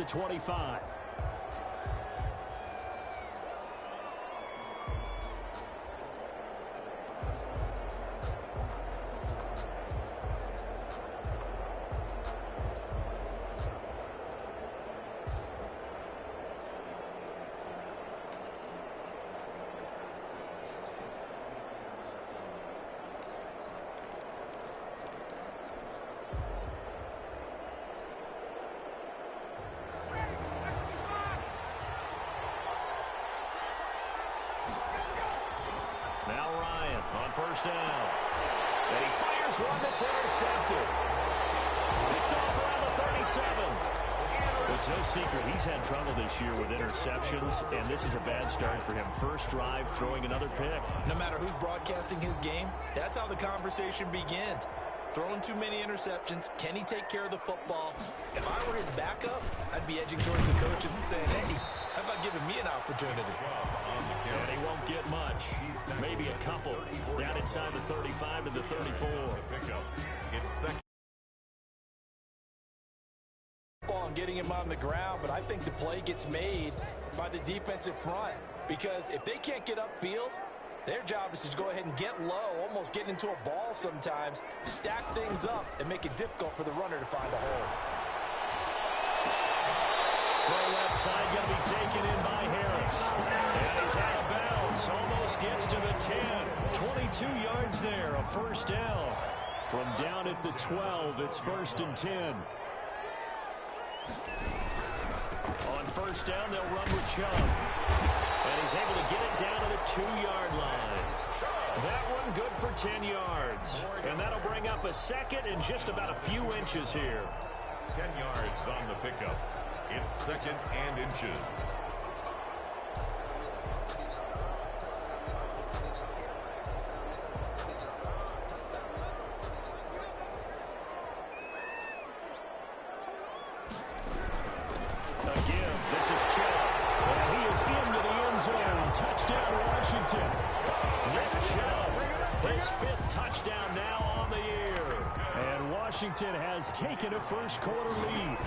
the 25. Now Ryan on first down. And he fires one that's intercepted. Picked off around the 37. It's no secret he's had trouble this year with interceptions, and this is a bad start for him. First drive, throwing another pick. No matter who's broadcasting his game, that's how the conversation begins. Throwing too many interceptions. Can he take care of the football? If I were his backup, I'd be edging towards the coaches and saying, hey, how about giving me an opportunity? And he won't get much. Maybe a couple. Down inside the 35 to the 34. It's second. And getting him on the ground, but I think the play gets made by the defensive front, because if they can't get upfield, their job is to go ahead and get low, almost get into a ball sometimes, stack things up, and make it difficult for the runner to find a hole. Throw left side going to be taken in by Harris. And he's out of bounds. Almost gets to the 10. 22 yards there, a first down. From down at the 12, it's 1st and 10. On first down, they'll run with Chubb. And he's able to get it down to the 2-yard line. That one good for 10 yards. And that'll bring up a second and just about a few inches here. 10 yards on the pickup. It's second and inches. Touchdown, Washington. Nick Chubb, his 5th touchdown now on the year. And Washington has taken a first-quarter lead.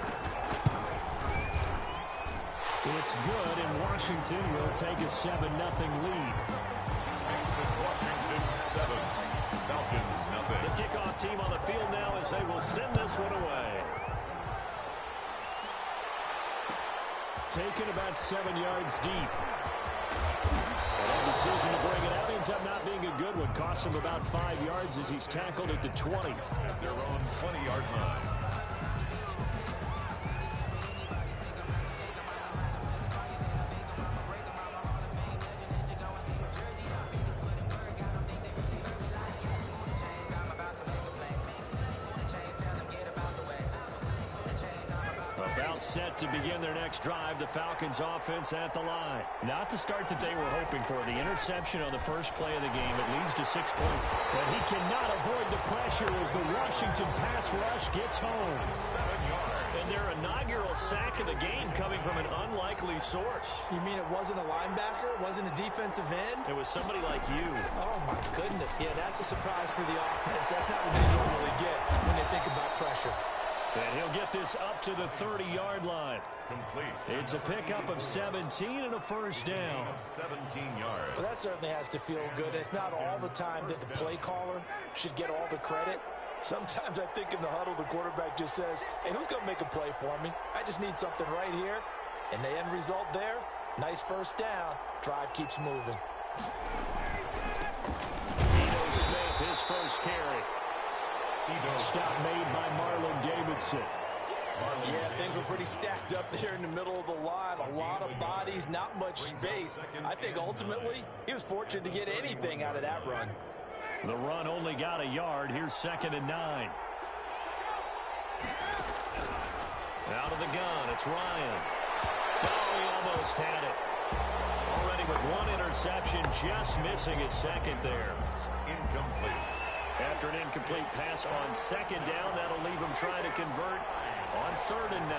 It's good, and Washington will take a 7-0 lead. Next is Washington 7, Falcons nothing. The kickoff team on the field now as they will send this one away. Taken about 7 yards deep. And a decision to bring it out ends up not being a good one. Cost him about 5 yards as he's tackled at the 20. At their own 20-yard line. Set to begin their next drive. The Falcons offense at the line. Not the start that they were hoping for. The interception on the first play of the game. It leads to 6 points. But he cannot avoid the pressure as the Washington pass rush gets home. 7 yards. And their inaugural sack of the game coming from an unlikely source. You mean it wasn't a linebacker? It wasn't a defensive end? It was somebody like you. Oh, my goodness. Yeah, that's a surprise for the offense. That's not what they normally get when they think about pressure. And he'll get this up to the 30-yard line. Complete. It's a pickup of 17 and a first down. 17 yards. Well, that certainly has to feel good. It's not all the time that the play caller should get all the credit. Sometimes I think in the huddle, the quarterback just says, hey, who's going to make a play for me? I just need something right here. And the end result there, nice first down. Drive keeps moving. Ito Smith, his first carry. Stop made by Marlon Davidson. Yeah, things were pretty stacked up there in the middle of the line. A lot of bodies, not much space. I think ultimately he was fortunate to get anything out of that run. The run only got a yard. Here's 2nd and 9. Out of the gun, it's Ryan. Oh, he almost had it. Already with 1 interception, just missing his 2nd there. Incomplete. After an incomplete pass on 2nd down, that'll leave him trying to convert on 3rd and 9.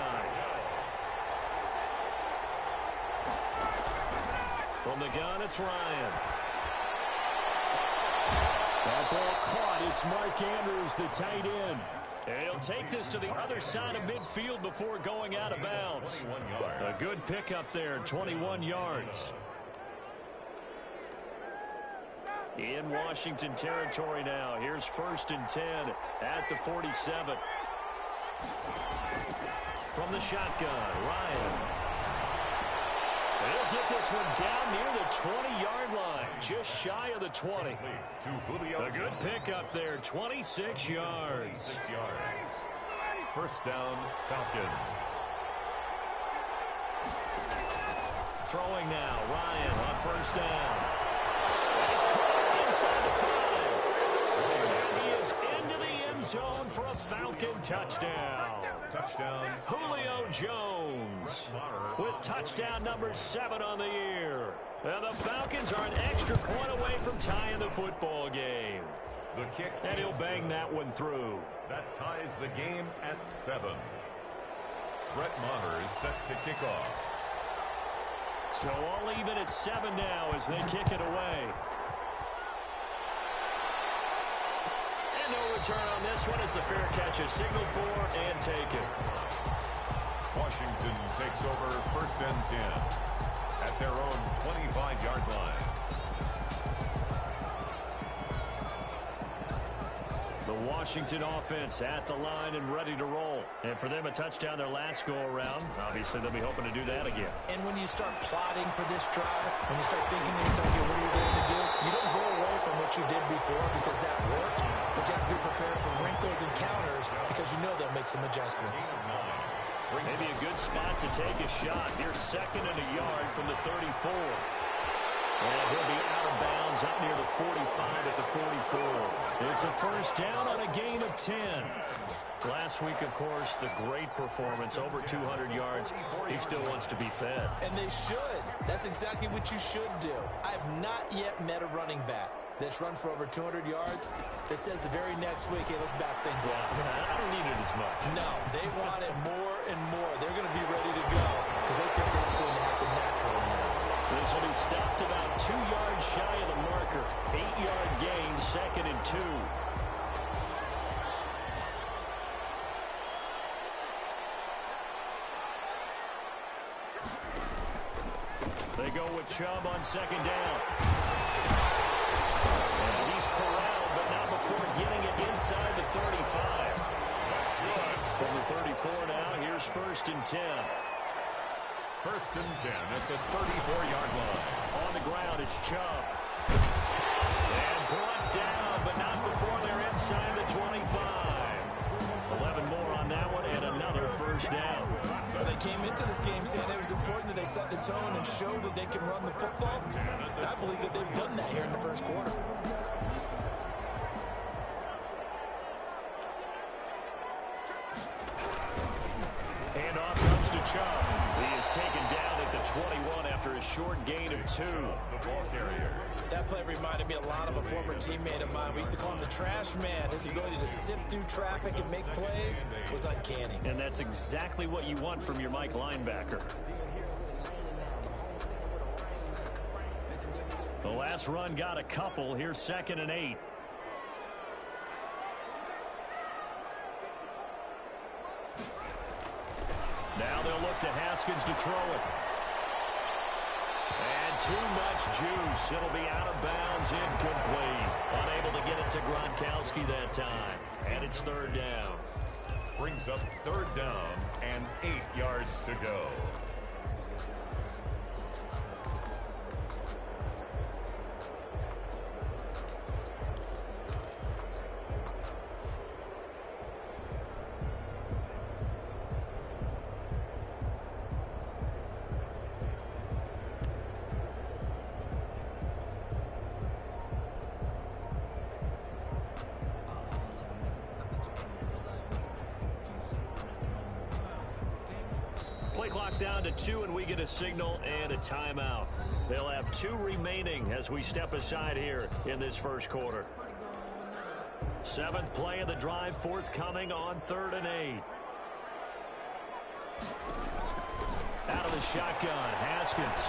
From the gun, it's Ryan. That ball caught. It's Mark Andrews, the tight end. And he'll take this to the other side of midfield before going out of bounds. A good pickup there, 21 yards. In Washington territory now. Here's 1st and 10 at the 47. From the shotgun, Ryan. He'll get this one down near the 20-yard line, just shy of the 20. A good pickup there, 26 yards. 6 yards. First down, Falcons. Throwing now, Ryan on 1st down. He's caught inside the 5. He is into the end zone for a Falcon touchdown. Touchdown, Julio Jones with touchdown number 7 on the year. And the Falcons are an extra point away from tying the football game. The kick. And he'll bang that one through. That ties the game at 7. Brett Maher is set to kick off. So all even at 7 now as they kick it away. And no return on this one as the fair catch is signaled for and taken. Washington takes over 1st and 10 at their own 25-yard line. The Washington offense at the line and ready to roll. And for them, a touchdown their last go-around. Obviously, they'll be hoping to do that again. And when you start plotting for this drive, when you start thinking to yourself, okay, what are you going to do? You don't go away from what you did before because that worked, but you have to be prepared for wrinkles and counters because you know they'll make some adjustments. Maybe a good spot to take a shot. Here's 2nd and a yard from the 34. And he'll be out of bounds up near the 45 at the 44. It's a 1st down on a gain of 10. Last week, of course, the great performance, over 200 yards. He still wants to be fed. And they should. That's exactly what you should do. I've not yet met a running back that's run for over 200 yards that says the very next week, hey, let's back things up. I don't need it as much. No, they want it more and more. They're going to be ready to go because they think that's going to happen naturally now. This will be stopped about 2 yards shy of the marker. 8-yard gain, 2nd and 2. They go with Chubb on 2nd down. And he's corralled, but not before getting it inside the 35. That's good. From the 34 now, here's 1st and 10. 1st and 10 at the 34-yard line. On the ground, it's Chubb. And brought down, but not before they're inside the 25. 11 more on that one, and another 1st down. Well, they came into this game saying it was important that they set the tone and show that they can run the football. And I believe that they've done that here in the 1st quarter. And off comes to Chubb. He is taken down at the 21 after a short gain of 2. The ball carrier. That play reminded me a lot of a former teammate of mine. We used to call him the trash man. His ability to sift through traffic and make plays was uncanny. And that's exactly what you want from your Mike linebacker. The last run got a couple. Here's 2nd and 8. Now they'll look to Haskins to throw it. And too much juice. It'll be out of bounds, incomplete. Unable to get it to Gronkowski that time. And it's 3rd down. Brings up 3rd down and 8 yards to go. Play clock down to 2, and we get a signal and a timeout. They'll have 2 remaining as we step aside here in this 1st quarter. 7th play of the drive forthcoming on 3rd and 8. Out of the shotgun, Haskins.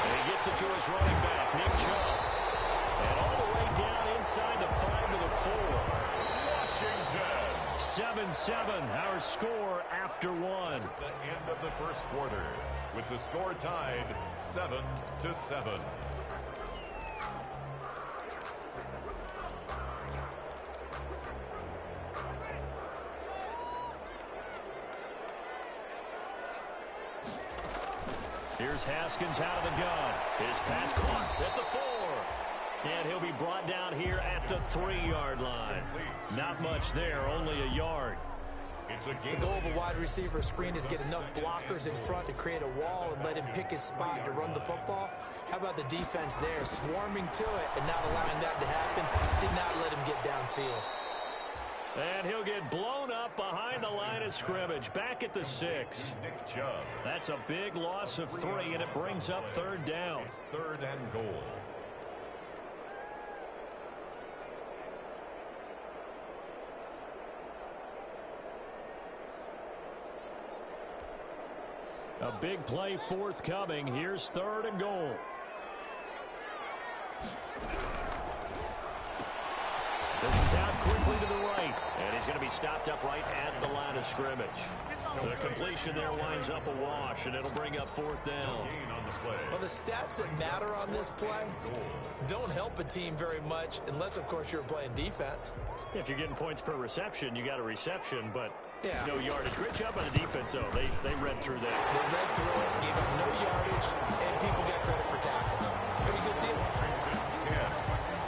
And he gets it to his running back, Nick Chubb. And all the way down inside the 5 to the 4. Washington. 7-7, our score after one. The end of the first quarter, with the score tied 7-7. Here's Haskins out of the gun. His pass caught at the 4. And he'll be brought down here at the 3-yard line. Not much there, only a yard. The goal of a wide receiver screen is get enough blockers in front to create a wall and let him pick his spot to run the football. How about the defense there, swarming to it and not allowing that to happen? Did not let him get downfield. And he'll get blown up behind the line of scrimmage, back at the 6. That's a big loss of 3, and it brings up 3rd down. 3rd and goal. A big play forthcoming. Here's 3rd and goal. This is out quickly to the right, and he's going to be stopped up right at the line of scrimmage. The completion there winds up a wash, and it'll bring up 4th down. Well, the stats that matter on this play don't help a team very much unless, of course, you're playing defense. If you're getting points per reception, you got a reception, but no yardage. Great job by the defense, though. They read through that. They read through it, gave up no yardage, and people got credit for tackles. Pretty good deal.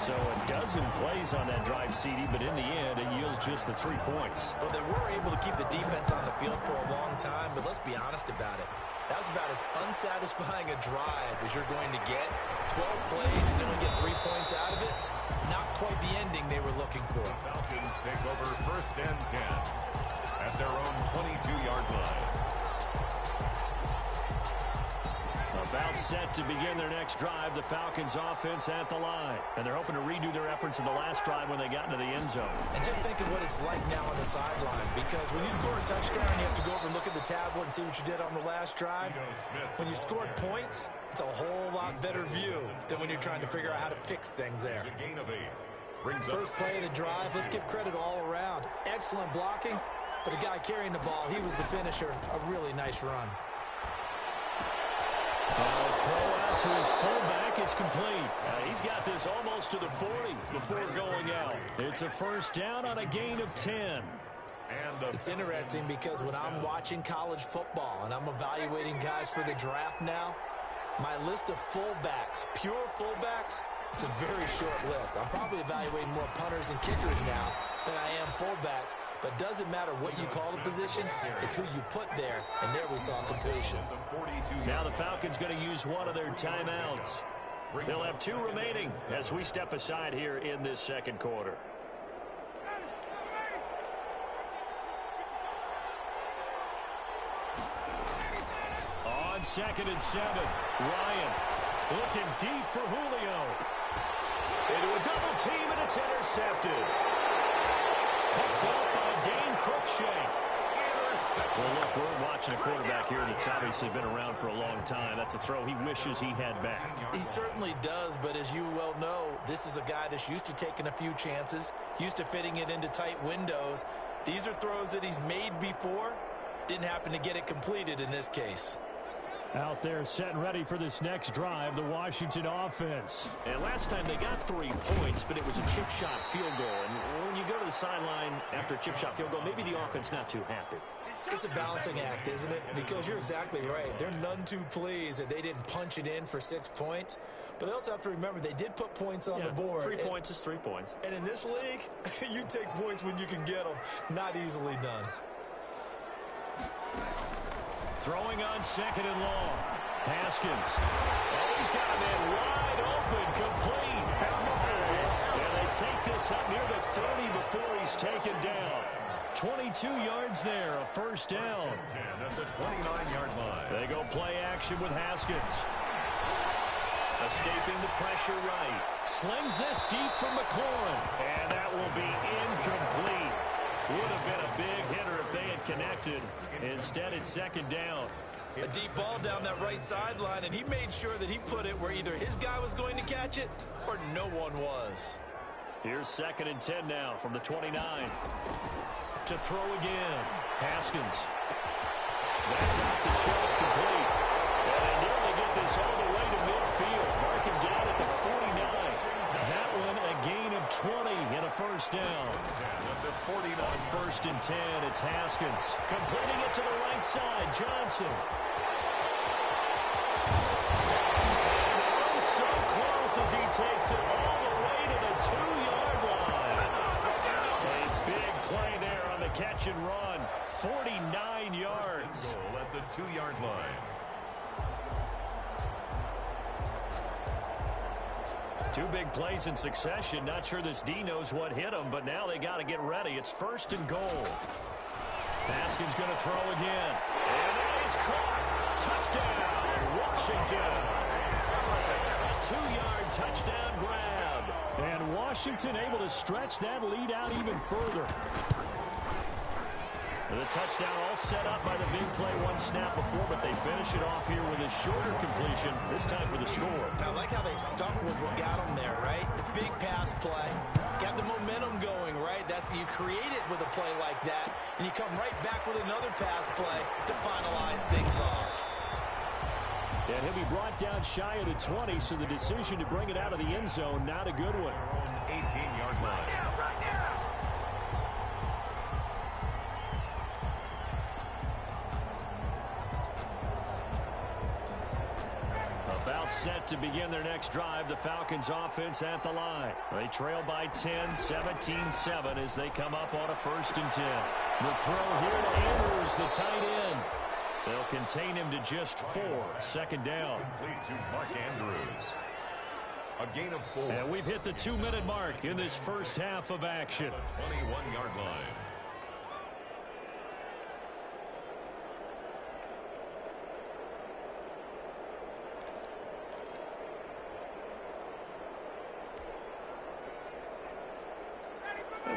So a dozen plays on that drive, CD, but in the end, it yields just the 3 points. Well, they were able to keep the defense on the field for a long time, but let's be honest about it. That was about as unsatisfying a drive as you're going to get. 12 plays and only get 3 points out of it. Not quite the ending they were looking for. The Falcons take over 1st and 10 at their own 22-yard line. About set to begin their next drive, the Falcons offense at the line. And they're hoping to redo their efforts in the last drive when they got into the end zone. And just think of what it's like now on the sideline, because when you score a touchdown, you have to go over and look at the tablet and see what you did on the last drive. When you scored points, it's a whole lot better view than when you're trying to figure out how to fix things there. A gain of 8. First play of the drive, let's give credit all around. Excellent blocking, but the guy carrying the ball, he was the finisher. A really nice run. Throw out to his fullback is complete. He's got this almost to the 40 before going out. It's a 1st down on a gain of 10. It's interesting because when I'm watching college football and I'm evaluating guys for the draft now, my list of fullbacks, pure fullbacks, it's a very short list. I'm probably evaluating more punters and kickers now than I am fullbacks, but doesn't matter what you call the position, it's who you put there, and there we saw completion. Now the Falcons going to use one of their timeouts. They'll have 2 remaining as we step aside here in this 2nd quarter. On 2nd and 7, Ryan looking deep for Julio. Into a double team, and it's intercepted. Picked up by Dane Cruikshank. Well, look, we're watching a quarterback here that's obviously been around for a long time. That's a throw he wishes he had back. He certainly does, but as you well know, this is a guy that's used to taking a few chances, used to fitting it into tight windows. These are throws that he's made before. Didn't happen to get it completed in this case. Out there set and ready for this next drive, the Washington offense. And last time they got 3 points, but it was a chip shot field goal. And when you go to the sideline after a chip shot field goal, maybe the offense not too happy. It's a balancing act, isn't it? Because you're exactly right. They're none too pleased that they didn't punch it in for 6 points. But they also have to remember they did put points on the board. 3 points is 3 points. And in this league, you take points when you can get them. Not easily done. Throwing on 2nd and long. Haskins. Oh, he's got a man wide open, complete. And they take this up near the 30 before he's taken down. 22 yards there, a 1st down. 10 at the 29-yard line. They go play action with Haskins. Escaping the pressure right. Slings this deep from McLaurin. And that will be incomplete. Would have been a big hitter if they had connected. Instead, it's 2nd down. A deep ball down that right sideline, and he made sure that he put it where either his guy was going to catch it or no one was. Here's 2nd and 10 now from the 29. To throw again. Haskins. That's out to Chubb, complete. And they nearly get this all the way to midfield. Mark him down at the 49. That one a gain of 20 and a first down. On 1st and 10, it's Haskins. Completing it to the right side, Johnson. Oh, so close as he takes it all the way to the 2-yard line. A big play there on the catch and run. 49 yards. Goal at the 2-yard line. Two big plays in succession. Not sure this D knows what hit him, but now they got to get ready. It's 1st and goal. Haskins going to throw again. And it is caught. Touchdown, Washington. A 2-yard touchdown grab. And Washington able to stretch that lead out even further. The touchdown all set up by the big play one snap before, but they finish it off here with a shorter completion, this time for the score. I like how they stuck with what got them there, right? The big pass play, got the momentum going, right? That's you create it with a play like that, and you come right back with another pass play to finalize things off. And he'll be brought down shy of the 20, so the decision to bring it out of the end zone, not a good one. 18-yard line. About set to begin their next drive, the Falcons offense at the line. They trail by 10, 17-7 as they come up on a 1st and 10. The throw here to Andrews, the tight end. They'll contain him to just 4, 2nd down. Complete to Mark Andrews. A gain of 4. And we've hit the 2-minute mark in this first half of action. 21-yard line.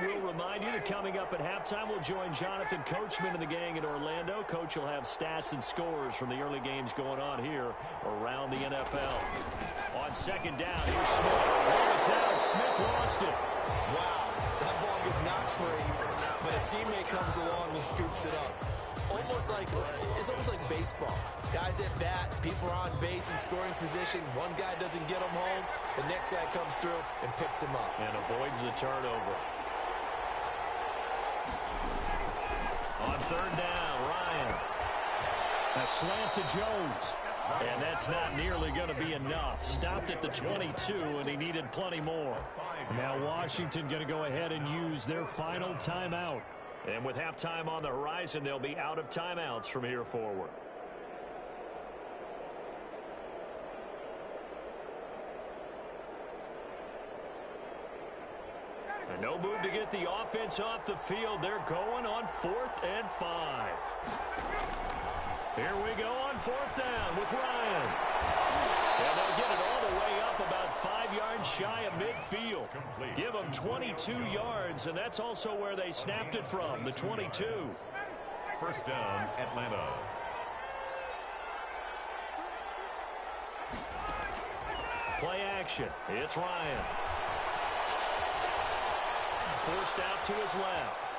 We'll remind you that coming up at halftime, we'll join Jonathan Coachman and the gang in Orlando. Coach will have stats and scores from the early games going on here around the NFL. On 2nd down, here's Smith. Oh, it's out. Smith lost it. Wow, that ball is not free, but a teammate comes along and scoops it up. It's almost like baseball. Guys at bat, people are on base in scoring position. One guy doesn't get him home. The next guy comes through and picks him up. And avoids the turnover. On 3rd down, Ryan. A slant to Jones. And that's not nearly going to be enough. Stopped at the 22, and he needed plenty more. Now Washington going to go ahead and use their final timeout. And with halftime on the horizon, they'll be out of timeouts from here forward. And no move to get the offense off the field. They're going on 4th and 5. Here we go on 4th down with Ryan. And they'll get it all the way up about 5 yards shy of midfield. Give them 22 yards, and that's also where they snapped it from, the 22. 1st down, Atlanta. Play action. It's Ryan. Forced out to his left.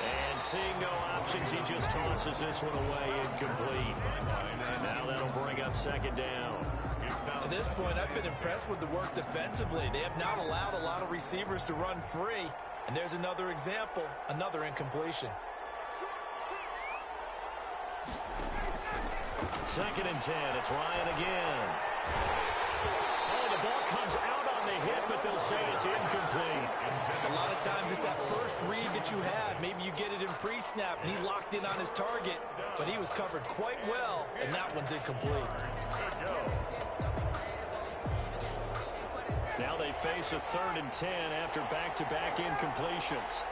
And seeing no options, he just tosses this one away incomplete. And now that'll bring up 2nd down. To this point, I've been impressed with the work defensively. They have not allowed a lot of receivers to run free. And there's another example, another incompletion. 2nd and 10, it's Ryan again. Oh, the ball comes out on the hit, but they'll say it's incomplete. A lot of times it's that first read that you had. Maybe you get it in pre-snap, and he locked in on his target, but he was covered quite well, and that one's incomplete. Now they face a 3rd and 10 after back-to-back incompletions.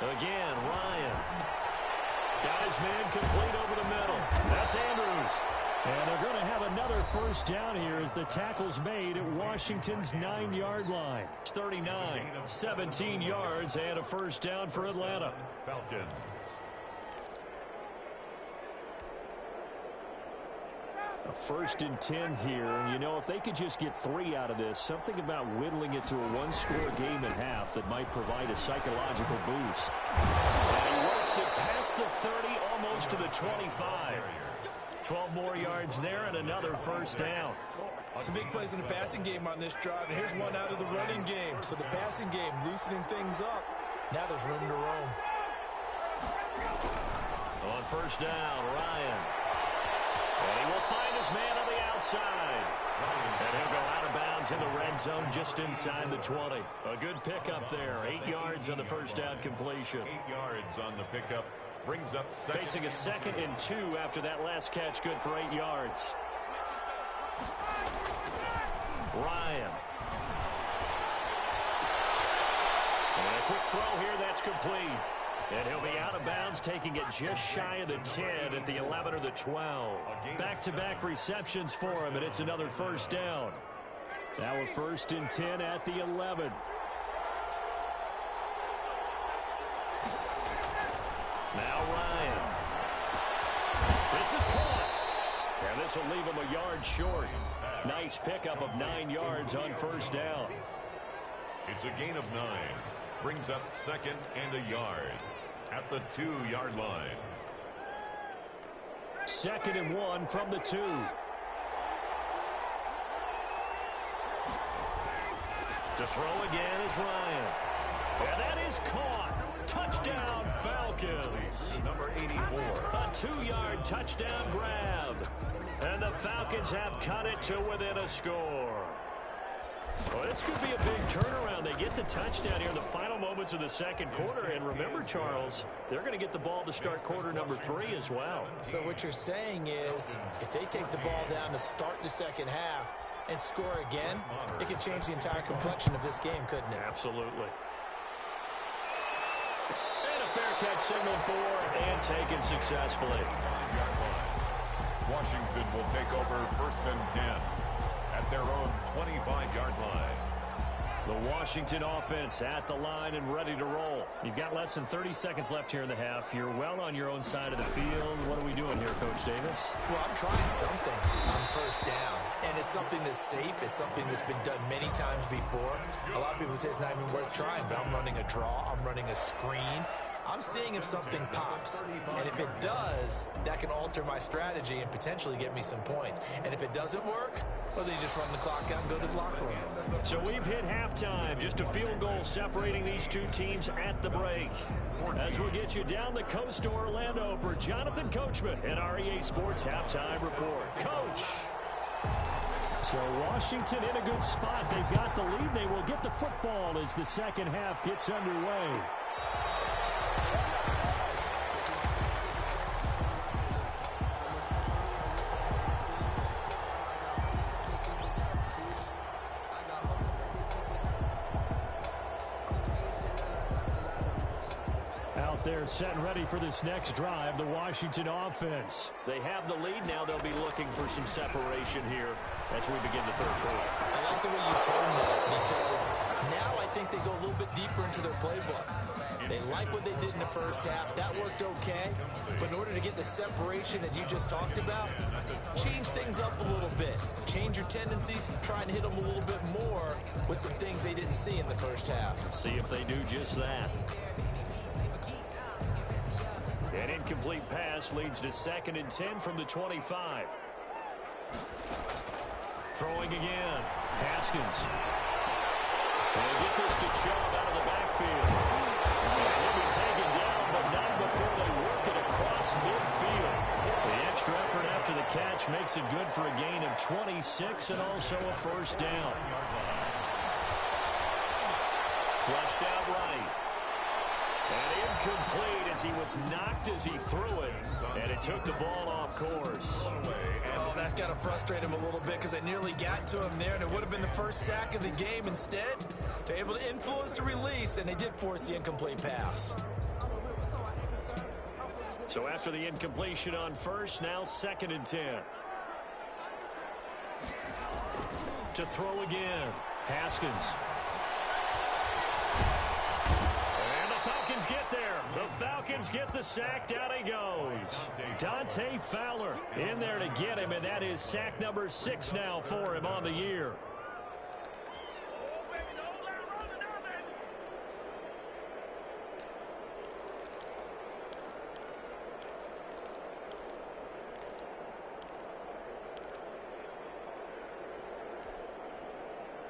Again, Ryan. Got his man complete over the middle. That's Andrews. And they're going to have another 1st down here as the tackle's made at Washington's 9-yard line. 39, 17 yards, and a 1st down for Atlanta. Falcons. A 1st and 10 here, and you know, if they could just get 3 out of this, something about whittling it to a one-score game at half that might provide a psychological boost. And he works it past the 30, almost to the 25. 12 more yards there and another 1st down. Some big plays in the passing game on this drive, and here's one out of the running game. So the passing game loosening things up. Now there's room to roam. On 1st down, Ryan. And he will find his man on the outside. And he'll go out of bounds in the red zone just inside the 20. A good pickup there. 8 yards on the 1st down completion. 8 yards on the pickup. Brings up facing a 2nd and 2 after that last catch. Good for 8 yards. Ryan. And a quick throw here. That's complete. And he'll be out of bounds, taking it just shy of the 10 at the 11 or the 12. Back-to-back receptions for him, and it's another 1st down. Now a 1st and 10 at the 11. Now Ryan. This is caught. And this will leave him a yard short. Nice pickup of 9 yards on 1st down. It's a gain of 9. Brings up 2nd and a yard at the 2-yard line. 2nd and 1 from the 2. To throw again is Ryan. And that is caught. Touchdown, Falcons. Number 84. A 2-yard touchdown grab. And the Falcons have cut it to within a score. Well, this could be a big turnaround. They get the touchdown here in the final moments of the 2nd quarter. And remember, Charles, they're going to get the ball to start quarter number 3 as well. So what you're saying is if they take the ball down to start the 2nd half and score again, it could change the entire complexion of this game, couldn't it? Absolutely. And a fair catch signal for and taken successfully. Washington will take over 1st and 10 at their own 25-yard line. The Washington offense at the line and ready to roll. You've got less than 30 seconds left here in the half. You're well on your own side of the field. What are we doing here, Coach Davis? Well, I'm trying something on 1st down. And it's something that's safe. It's something that's been done many times before. A lot of people say it's not even worth trying, but I'm running a draw. I'm running a screen. I'm seeing if something pops. And if it does, that can alter my strategy and potentially get me some points. And if it doesn't work, well, then you just run the clock out and go to the locker room. So we've hit halftime. Just a field goal separating these two teams at the break. As we'll get you down the coast to Orlando for Jonathan Coachman and our EA Sports Halftime Report. Coach. So Washington in a good spot. They've got the lead. They will get the football as the 2nd half gets underway. They're set and ready for this next drive, the Washington offense. They have the lead. Now they'll be looking for some separation here as we begin the 3rd quarter. I like the way you told me because now I think they go a little bit deeper into their playbook. They like what they did in the 1st half. That worked okay. But in order to get the separation that you just talked about, change things up a little bit. Change your tendencies. Try and hit them a little bit more with some things they didn't see in the 1st half. See if they do just that. An incomplete pass leads to 2nd and 10 from the 25. Throwing again. Haskins. They'll get this to Chubb out of the backfield. He'll be taken down, but not before they work it across midfield. The extra effort after the catch makes it good for a gain of 26 and also a 1st down. Flushed out right. And incomplete as he was knocked as he threw it. And it took the ball off course. Oh, that's got to frustrate him a little bit because they nearly got to him there, and it would have been the first sack of the game. Instead, they're able to influence the release, and they did force the incomplete pass. So after the incompletion on 1st, now 2nd and 10. To throw again. Haskins. And the Falcons get there. The Falcons get the sack. Down he goes. Dante Fowler in there to get him, and that is sack number 6 now for him on the year.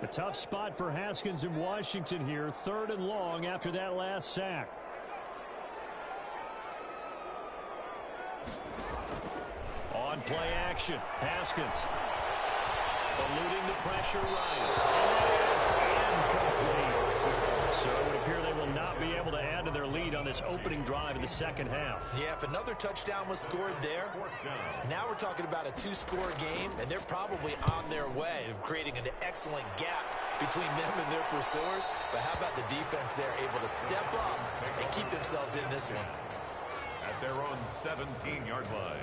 A tough spot for Haskins in Washington here. 3rd and long after that last sack. On play action, Haskins eluding the pressure right. And that is incomplete. So it would appear they will not be able to add to their lead on this opening drive of the second half. Yeah, if another touchdown was scored there, now we're talking about a 2-score game, and they're probably on their way of creating an excellent gap between them and their pursuers. But how about the defense there, able to step up and keep themselves in this one? At their own 17-yard line.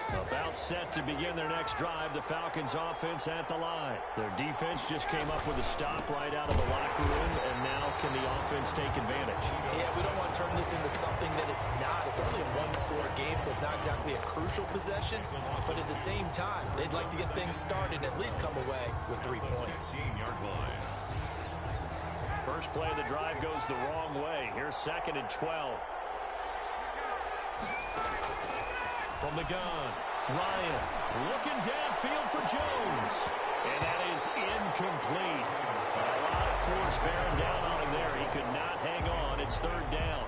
About set to begin their next drive, the Falcons offense at the line. Their defense just came up with a stop right out of the locker room, and now can the offense take advantage? Yeah, we don't want to turn this into something that it's not. It's only a 1-score game, so it's not exactly a crucial possession. But at the same time, they'd like to get things started and at least come away with 3 points. 15-yard line. First play of the drive goes the wrong way. Here's 2nd and 12. From the gun, Ryan looking downfield for Jones. And that is incomplete. A lot of force bearing down on him there. He could not hang on. It's 3rd down.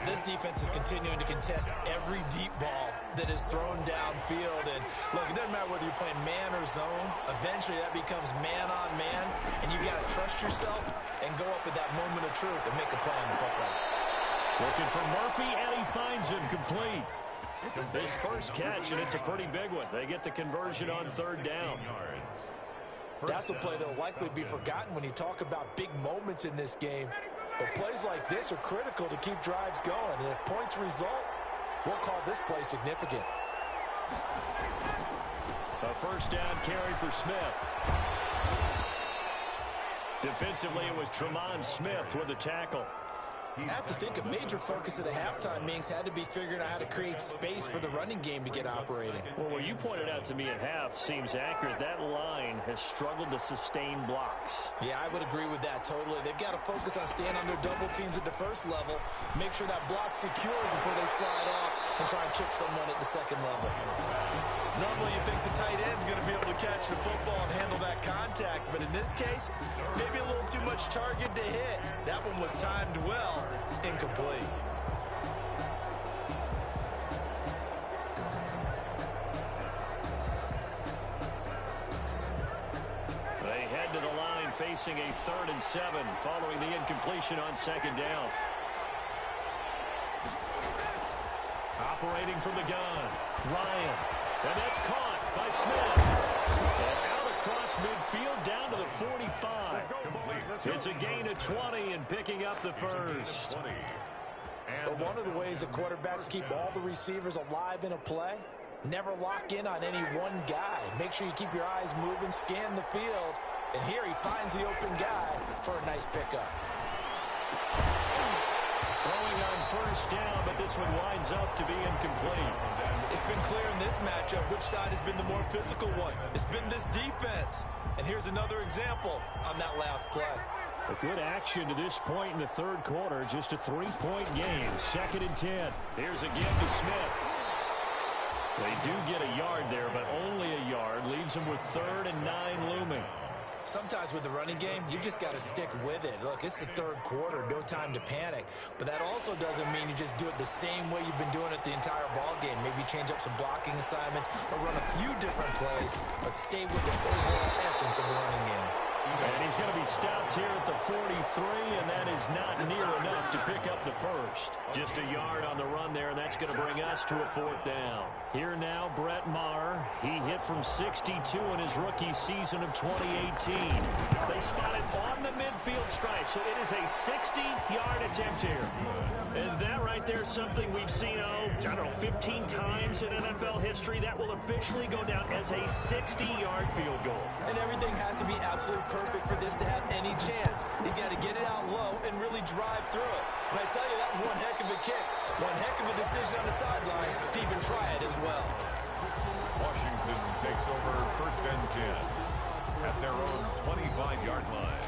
This defense is continuing to contest every deep ball that is thrown downfield. And look, it doesn't matter whether you're playing man or zone. Eventually that becomes man on man. And you got to trust yourself and go up at that moment of truth and make a play on the football. Looking for Murphy, and he finds him complete. This first catch, and it's a pretty big one. They get the conversion on 3rd down. That's a play that will likely be forgotten when you talk about big moments in this game. But plays like this are critical to keep drives going. And if points result, we'll call this play significant. A 1st down carry for Smith. Defensively, it was Tremont Smith with the tackle. I have to think a major focus of the halftime meetings had to be figuring out how to create space for the running game to get operating. Well, what you pointed out to me at half seems accurate. That line has struggled to sustain blocks. Yeah, I would agree with that totally. They've got to focus on staying on their double teams at the first level, make sure that block's secure before they slide off and try and chip someone at the second level. Normally you think the tight end's going to be able to catch the football and handle that contact, but in this case, maybe a little too much target to hit. That one was timed well. Incomplete. They head to the line facing a 3rd and 7 following the incompletion on 2nd down. Operating from the gun, Ryan. And that's caught by Smith. And out across midfield down to the 45. It's a gain of 20 and picking up the first. But one of the ways that quarterbacks keep all the receivers alive in a play, never lock in on any one guy. Make sure you keep your eyes moving, scan the field. And here he finds the open guy for a nice pickup. Throwing on 1st down, but this one winds up to be incomplete. It's been clear in this matchup which side has been the more physical one. It's been this defense. And here's another example on that last play. A good action to this point in the 3rd quarter. Just a 3-point game. 2nd and 10. Here's again to Smith. They do get a yard there, but only a yard. Leaves them with 3rd and 9 looming. Sometimes with the running game, you just got to stick with it. Look, it's the 3rd quarter, no time to panic. But that also doesn't mean you just do it the same way you've been doing it the entire ball game. Maybe change up some blocking assignments or run a few different plays, but stay with the overall essence of the running game. And he's going to be stopped here at the 43, and that is not near enough to pick up the first. Just a yard on the run there, and that's going to bring us to a 4th down. Here now, Brett Maher. He hit from 62 in his rookie season of 2018. They spot it on the midfield stripe, so it is a 60-yard attempt here. And that right right there, something we've seen, I don't know, 15 times in NFL history. That will officially go down as a 60-yard field goal. And everything has to be absolutely perfect for this to have any chance. He's got to get it out low and really drive through it. And I tell you, that was one heck of a kick. One heck of a decision on the sideline to even try it as well. Washington takes over 1st and 10 at their own 25-yard line.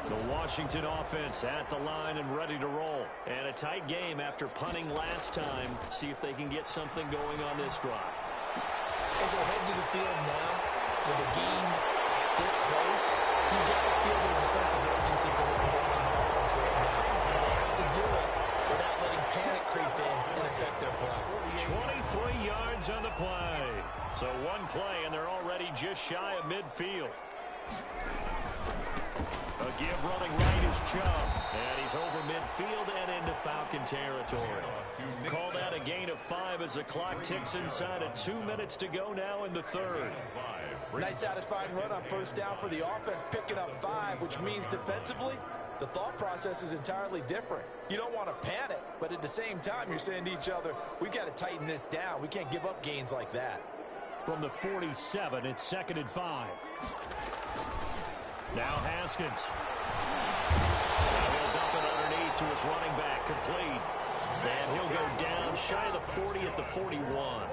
The Washington offense at the line and ready to roll. And a tight game after punting last time. See if they can get something going on this drive. As they head to the field now, with the game this close, you've got to feel there's a sense of urgency for them going on offense right now. And they have to do it without letting panic creep in and affect their play. 23 yards on the play. So one play, and they're already just shy of midfield. A give running right is Chubb. And he's over midfield and into Falcon territory. Called out a gain of 5 as the clock ticks inside of 2 minutes to go now in the third. Nice satisfying run on first down for the offense, picking up 5, which means defensively, the thought process is entirely different. You don't want to panic, but at the same time, you're saying to each other, we've got to tighten this down. We can't give up gains like that. From the 47, it's 2nd and 5. Now Haskins. Now he'll dump it underneath to his running back, complete. And he'll go down shy of the 40 at the 41.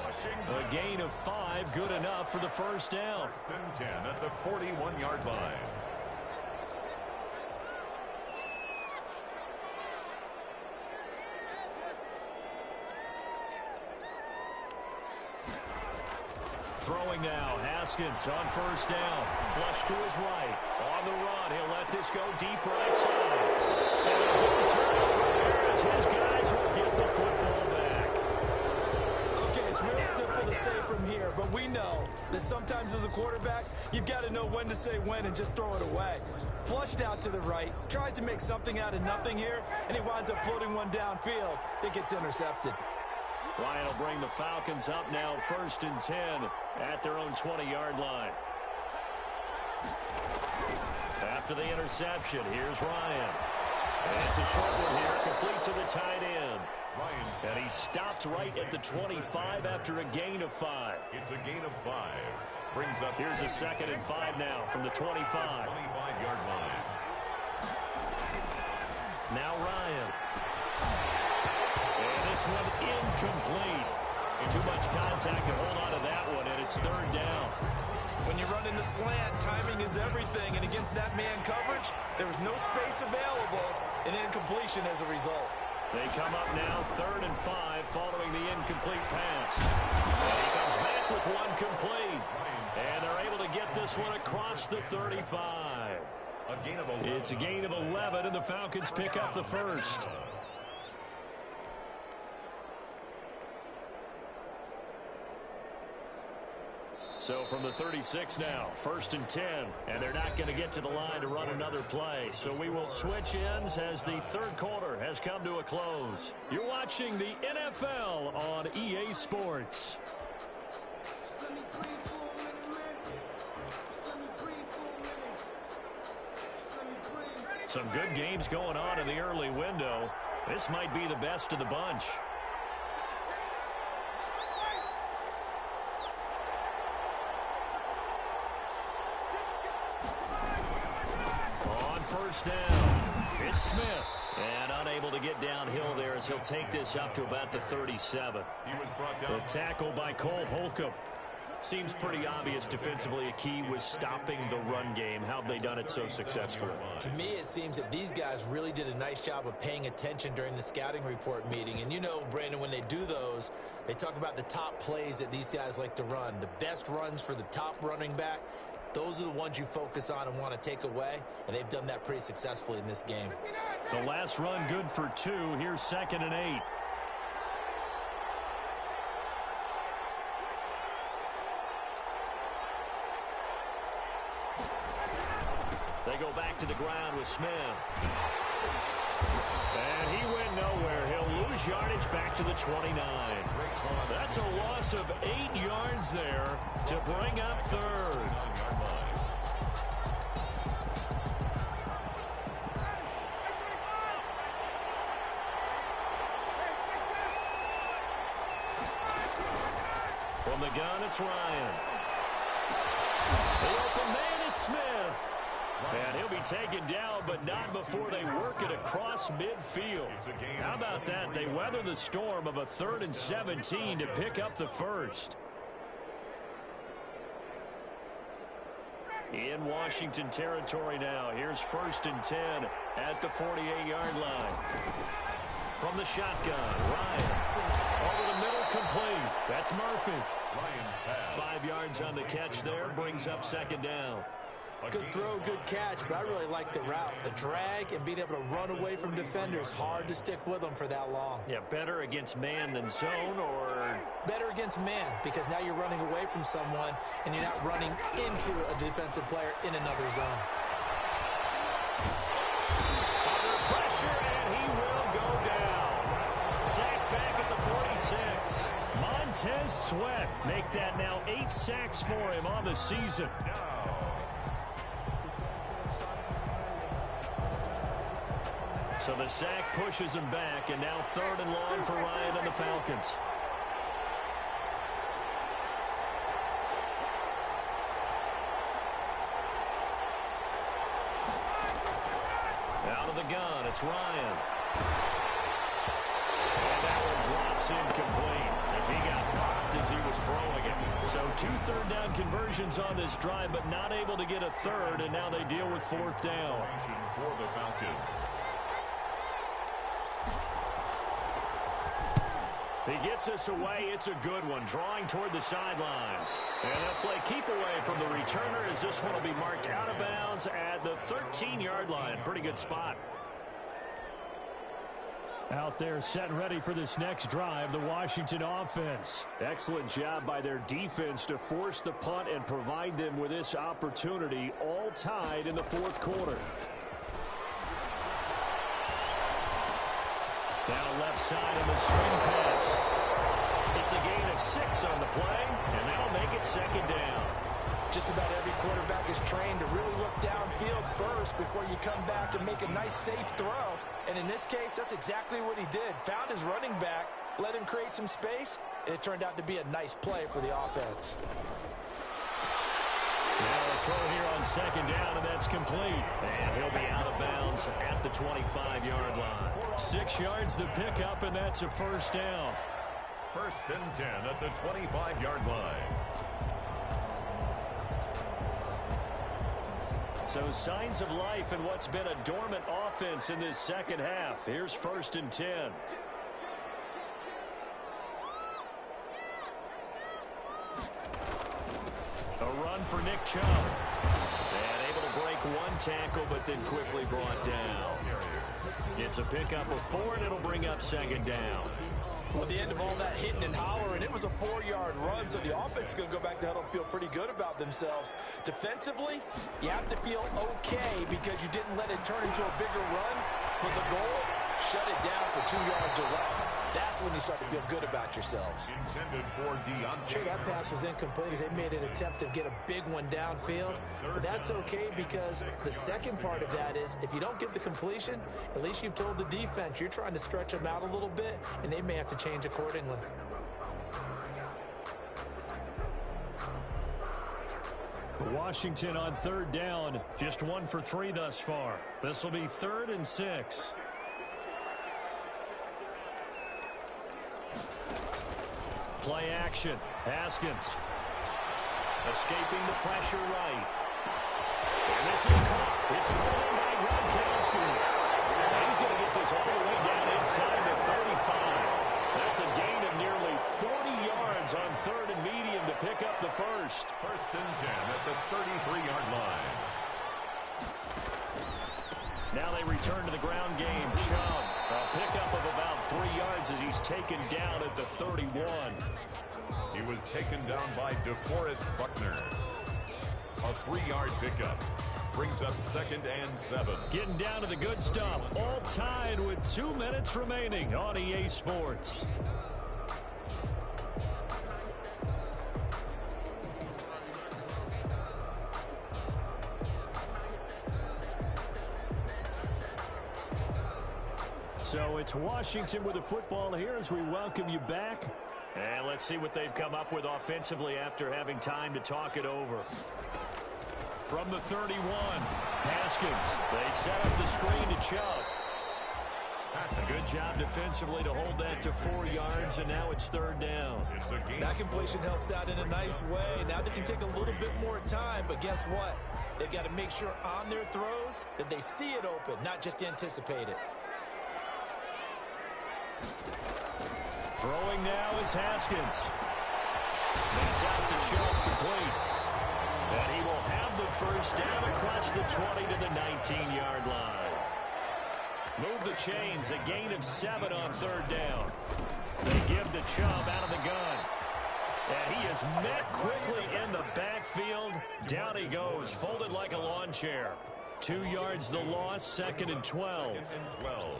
A gain of 5, good enough for the first down. 1st and 10 at the 41-yard line. Throwing now, Haskins on first down. Flush to his right. On the run, he'll let this go deep right side. And a big turnover there as his guys will get the football back. Okay, it's real simple to say from here, but we know that sometimes as a quarterback, you've got to know when to say when and just throw it away. Flushed out to the right, tries to make something out of nothing here, and he winds up floating one downfield that gets intercepted. Ryan will bring the Falcons up now 1st and 10 at their own 20-yard line. After the interception, here's Ryan. And it's a short one here, complete to the tight end. And he stopped right at the 25 after a gain of 5. It's a gain of 5. Brings up. Here's a 2nd and 5 now from the 25. 25-yard line. Now Ryan. And this one incomplete. Too much contact to hold on to that one, and it's 3rd down. When you run in the slant, timing is everything, and against that man coverage, there was no space available, and incompletion as a result. They come up now 3rd and 5 following the incomplete pass. And he comes back with one complete. And they're able to get this one across the 35. It's a gain of 11, and the Falcons pick up the first. So from the 36 now, 1st and 10, and they're not going to get to the line to run another play. So we will switch ends as the third quarter has come to a close. You're watching the NFL on EA Sports. Some good games going on in the early window. This might be the best of the bunch. First down, it's Smith. And unable to get downhill there as he'll take this up to about the 37. He was brought down. The tackle by Cole Holcomb. Seems pretty obvious defensively a key was stopping the run game. How have they done it so successfully? To me, it seems that these guys really did a nice job of paying attention during the scouting report meeting. And you know, Brandon, when they do those, they talk about the top plays that these guys like to run. The best runs for the top running back. Those are the ones you focus on and want to take away, and they've done that pretty successfully in this game. The last run good for 2. Here's 2nd and 8. They go back to the ground with Smith. And he went nowhere. He'll lose yardage back to the 29. That's a loss of 8 yards there to bring up 3rd. From the gun, it's Ryan. The open man is Smith. And he'll be taken down, but not before they work it across midfield. How about that? They weather the storm of a 3rd and 17 to pick up the first. In Washington territory now. Here's 1st and 10 at the 48-yard line. From the shotgun, Ryan. Over the middle, complete. That's Murphy. Ryan's pass. 5 yards on the catch there, brings up 2nd down. Good throw, good catch, but I really like the route. The drag and being able to run away from defenders, hard to stick with them for that long. Yeah, better against man than zone, or? Better against man, because now you're running away from someone and you're not running into a defensive player in another zone. Under pressure, and he will go down. Sacked back at the 46. Montez Sweat make that now 8 sacks for him on the season. So the sack pushes him back, and now 3rd and long for Ryan and the Falcons. Out of the gun, it's Ryan. And that one drops incomplete as he got popped as he was throwing it. So 2 third-down conversions on this drive, but not able to get a third, and now they deal with 4th down. For the Falcons. He gets us away. It's a good one, drawing toward the sidelines. And they'll play keep away from the returner as this one will be marked out of bounds at the 13-yard line. Pretty good spot. Out there set and ready for this next drive, the Washington offense. Excellent job by their defense to force the punt and provide them with this opportunity, all tied in the 4th quarter. Down left side of the swing pass. It's a gain of 6 on the play, and that'll make it 2nd down. Just about every quarterback is trained to really look downfield first before you come back and make a nice, safe throw. And in this case, that's exactly what he did. Found his running back, let him create some space, and it turned out to be a nice play for the offense. Now a throw here on 2nd down, and that's complete. And he'll be out of bounds at the 25-yard line. 6 yards the pickup, and that's a 1st down. 1st and 10 at the 25-yard line. So signs of life in what's been a dormant offense in this 2nd half. Here's 1st and 10. A run for Nick Chubb. And able to break 1 tackle, but then quickly brought down. It's a pickup of 4, and it'll bring up 2nd down. Well, at the end of all that hitting and hollering, it was a 4-yard run, so the offense is going to go back to huddle and feel pretty good about themselves. Defensively, you have to feel okay because you didn't let it turn into a bigger run, but the goal, shut it down for 2 yards or less. That's when you start to feel good about yourselves. Intended for Deontay. Sure, that pass was incomplete as they made an attempt to get a big one downfield, but that's okay because the second part of that is if you don't get the completion, at least you've told the defense you're trying to stretch them out a little bit, and they may have to change accordingly. Washington on 3rd down, just 1 for 3 thus far. This will be 3rd and 6. Play action. Haskins. Escaping the pressure right. And this is caught. It's pulled in by Gronkowski. He's going to get this all the way down inside the 35. That's a gain of nearly 40 yards on 3rd and medium to pick up the first. 1st and 10 at the 33-yard line. Now they return to the ground game. Chubb, a pickup of about 3 yards as he's taken down at the 31. He was taken down by DeForest Buckner. A 3-yard pickup brings up 2nd and 7. Getting down to the good stuff. All tied with 2 minutes remaining on EA Sports. So it's Washington with the football here as we welcome you back And let's see what they've come up with offensively after having time to talk it over. From the 31, Haskins. They set up the screen to Chubb. A good job defensively to hold that to 4 yards, and now it's 3rd down. That completion helps out in a nice way. Now they can take a little bit more time, but guess what? They've got to make sure on their throws that they see it open, not just anticipate it. Throwing now is Haskins. That's out to Chubb, complete. And he will have the first down across the 20 to the 19-yard line. Move the chains, a gain of 7 on 3rd down. They give to Chubb out of the gun. And he is met quickly in the backfield. Down he goes, folded like a lawn chair. 2 yards the loss, 2nd and 12. 2nd and 12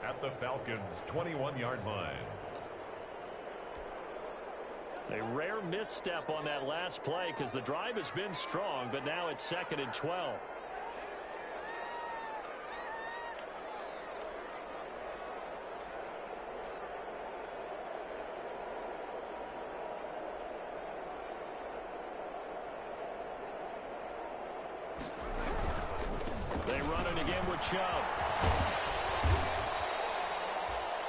at the Falcons' 21-yard line. A rare misstep on that last play because the drive has been strong, but now it's 2nd and 12. They run it again with Chubb.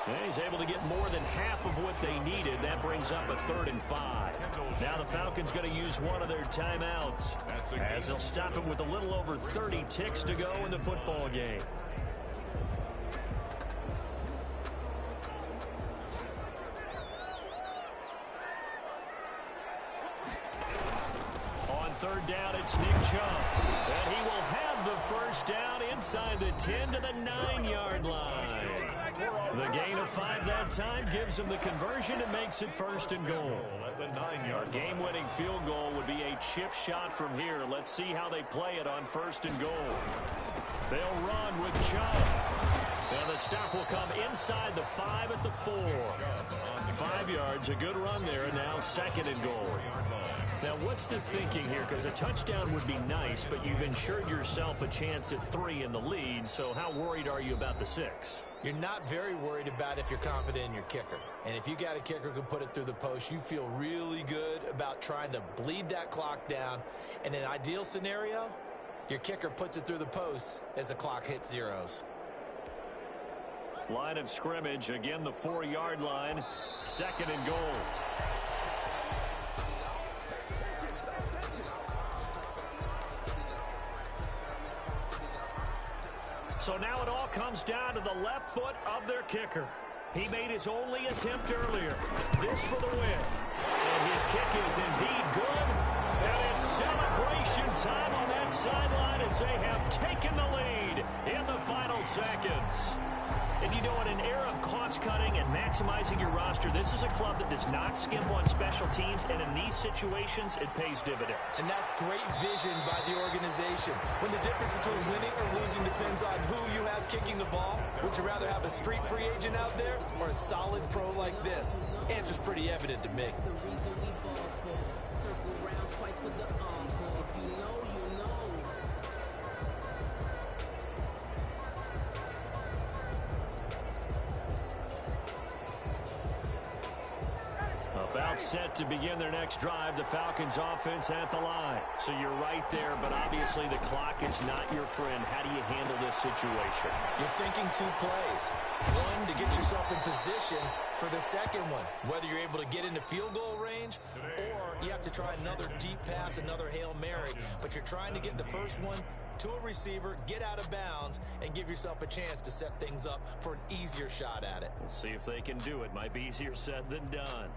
And he's able to get more than half of what they needed. That brings up a 3rd and 5. Now the Falcons going to use one of their timeouts as they'll stop it with a little over 30 ticks to go in the football game. On 3rd down, it's Nick Chubb. And he will have the first down inside the 10 to the 9-yard line. The gain of 5 that time gives him the conversion and makes it 1st and goal. At the 9-yard game-winning field goal would be a chip shot from here. Let's see how they play it on 1st and goal. They'll run with Chubb. And the stop will come inside the 5 at the 4. 5 yards, a good run there, and now 2nd and goal. Now, what's the thinking here? Because a touchdown would be nice, but you've ensured yourself a chance at 3 in the lead, so how worried are you about the 6? You're not very worried about if you're confident in your kicker. And if you got a kicker who can put it through the post, you feel really good about trying to bleed that clock down. In an ideal scenario, your kicker puts it through the post as the clock hits zeros. Line of scrimmage, again the 4-yard line, 2nd and goal. So now it all comes down to the left foot of their kicker. He made his only attempt earlier. This for the win. And his kick is indeed good. And it's celebration time on that sideline as they have taken the lead in the final seconds. And you know, in an era of cost-cutting and maximizing your roster, this is a club that does not skimp on special teams, and in these situations, it pays dividends. And that's great vision by the organization. When the difference between winning or losing depends on who you have kicking the ball, would you rather have a street free agent out there or a solid pro like this? Answer's pretty evident to me. About set to begin their next drive, the Falcons offense at the line. So you're right there, but obviously the clock is not your friend. How do you handle this situation? You're thinking 2 plays. One, to get yourself in position for the second one, whether you're able to get into field goal range or you have to try another deep pass, another Hail Mary. But you're trying to get the first one to a receiver, get out of bounds, and give yourself a chance to set things up for an easier shot at it. We'll see if they can do it. Might be easier said than done.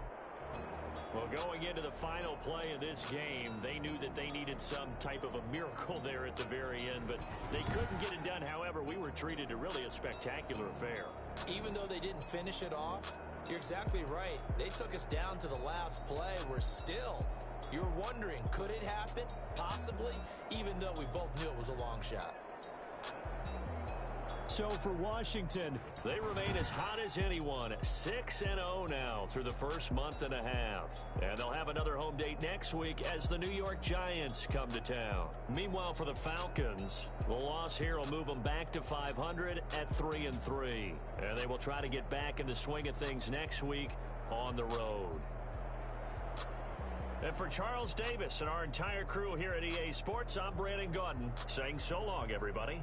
Well, going into the final play of this game, they knew that they needed some type of a miracle there at the very end, but they couldn't get it done. However, we were treated to really a spectacular affair. Even though they didn't finish it off, you're exactly right. They took us down to the last play. You're wondering, could it happen? Possibly, even though we both knew it was a long shot. So for Washington, they remain as hot as anyone, 6-0 now through the first month and a half. And they'll have another home date next week as the New York Giants come to town. Meanwhile, for the Falcons, the loss here will move them back to 500 at 3-3. And they will try to get back in the swing of things next week on the road. And for Charles Davis and our entire crew here at EA Sports, I'm Brandon Gaudin saying so long, everybody.